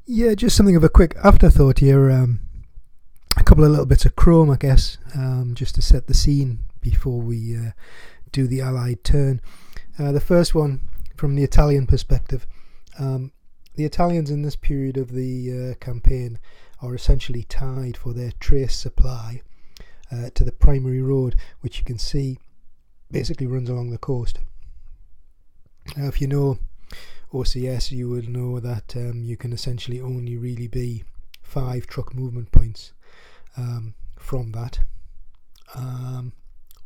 Yeah, just something of a quick afterthought here. A couple of little bits of Chrome, I guess, just to set the scene before we do the Allied turn. The first one, from the Italian perspective. The Italians in this period of the campaign are essentially tied for their trace supply to the primary road, which you can see basically runs along the coast. Now, if you know OCS, you would know that you can essentially only really be 5 truck movement points from that,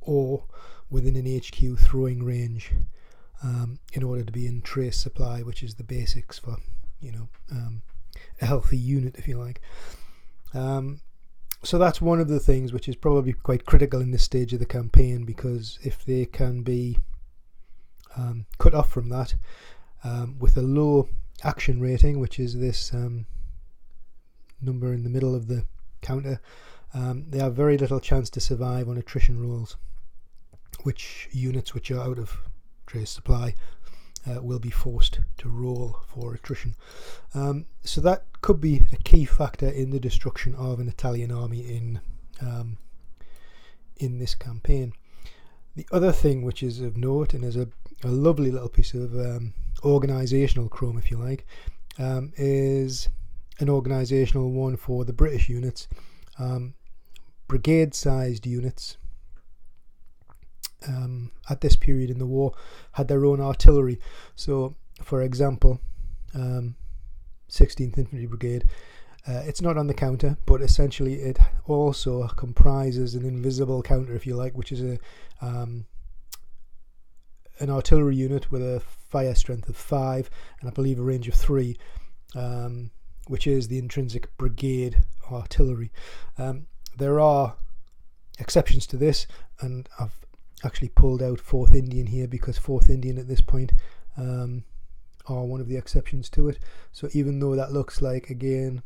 or within an HQ throwing range, in order to be in trace supply, which is the basics for a healthy unit, if you like. So that's one of the things which is probably quite critical in this stage of the campaign, because if they can be cut off from that with a low action rating, which is this number in the middle of the counter, they have very little chance to survive on attrition rolls, which units which are out of trace supply will be forced to roll for attrition. So that could be a key factor in the destruction of an Italian army in this campaign. The other thing which is of note, and is a lovely little piece of organisational Chrome, if you like, is an organisational one for the British units. Brigade-sized units at this period in the war had their own artillery. So, for example, 16th Infantry Brigade, it's not on the counter, but essentially it also comprises an invisible counter, if you like, which is an artillery unit with a fire strength of 5 and I believe a range of 3, which is the intrinsic brigade artillery. There are exceptions to this, and I've actually pulled out 4th Indian here because 4th Indian at this point are one of the exceptions to it. So even though that looks like, again,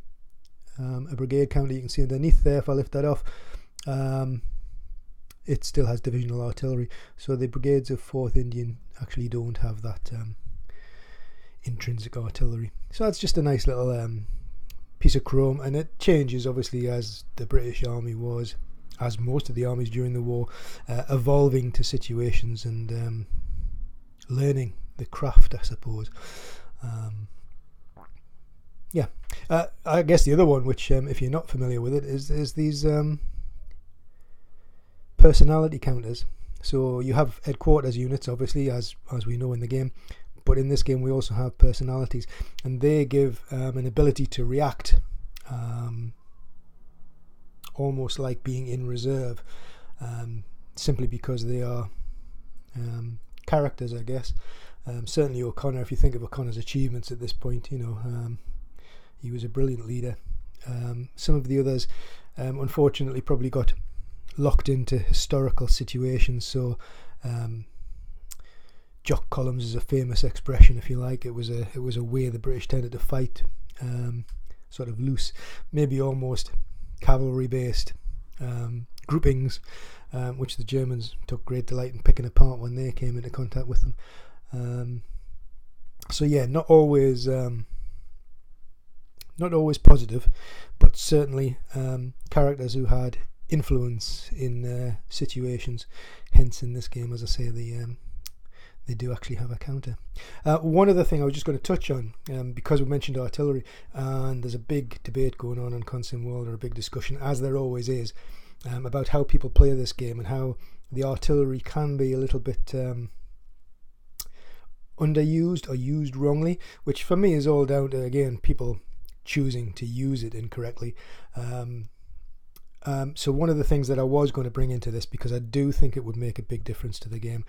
a brigade counter, you can see underneath there, if I lift that off, it still has divisional artillery. So the brigades of 4th Indian actually don't have that intrinsic artillery. So that's just a nice little piece of Chrome, and it changes obviously as the British Army was, as most of the armies during the war, evolving to situations and learning the craft, I suppose. I guess the other one, which if you're not familiar with it, is these personality counters. So you have headquarters units, obviously, as we know in the game, but in this game we also have personalities, and they give an ability to react, almost like being in reserve, simply because they are characters, I guess. Certainly O'Connor, if you think of O'Connor's achievements at this point, he was a brilliant leader. Some of the others, unfortunately, probably got locked into historical situations. So jock columns is a famous expression, if you like. It was a way the British tended to fight, sort of loose, maybe almost cavalry-based groupings, which the Germans took great delight in picking apart when they came into contact with them. So yeah, not always positive, but certainly characters who had influence in situations. Hence, in this game, as I say, they do actually have a counter. One other thing I was just going to touch on, because we mentioned artillery, and there's a big debate going on Consim World, or a big discussion, as there always is, about how people play this game and how the artillery can be a little bit underused or used wrongly, which for me is all down to, again, people choosing to use it incorrectly. So one of the things that I was going to bring into this, because I do think it would make a big difference to the game,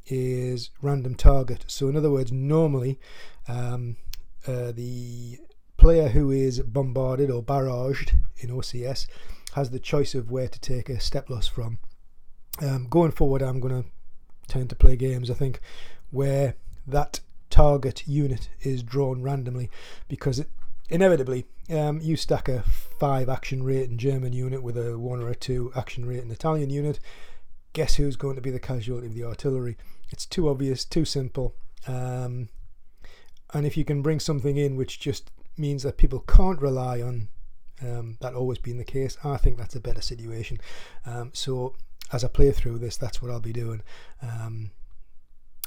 is random target. So in other words, normally the player who is bombarded or barraged in OCS has the choice of where to take a step loss from. Going forward, I'm going to tend to play games, I think, where that target unit is drawn randomly, because it inevitably, you stack a 5 action rate in German unit with a 1 or a 2 action rate in Italian unit. Guess who's going to be the casualty of the artillery? It's too obvious, too simple. And if you can bring something in which just means that people can't rely on that always being the case, I think that's a better situation. So as I play through this, that's what I'll be doing.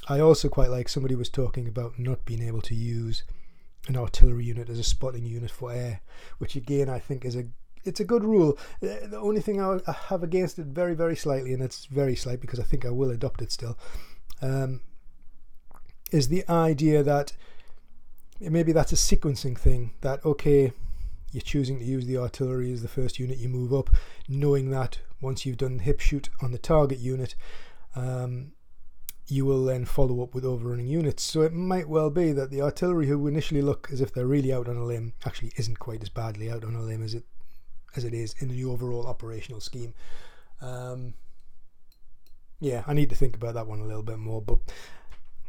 I also quite like, somebody was talking about not being able to use an artillery unit as a spotting unit for air, which again I think it's a good rule. The only thing I have against it very, very slightly, and it's very slight because I think I will adopt it still, is the idea that maybe that's a sequencing thing, that okay, you're choosing to use the artillery as the first unit you move up, knowing that once you've done hip shoot on the target unit, you will then follow up with overrunning units. So it might well be that the artillery, who initially look as if they're really out on a limb, actually isn't quite as badly out on a limb as it is in the overall operational scheme. Yeah, I need to think about that one a little bit more, but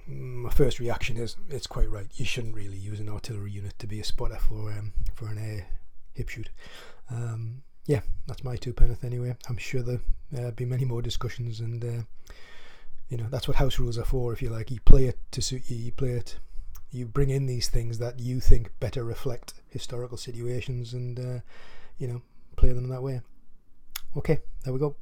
my first reaction is it's quite right. You shouldn't really use an artillery unit to be a spotter for an air hip shoot. Yeah, that's my 2 penneth anyway. I'm sure there'll be many more discussions, and that's what house rules are for, if you like. You play it to suit you. You play it. You bring in these things that you think better reflect historical situations, and play them that way. Okay, there we go.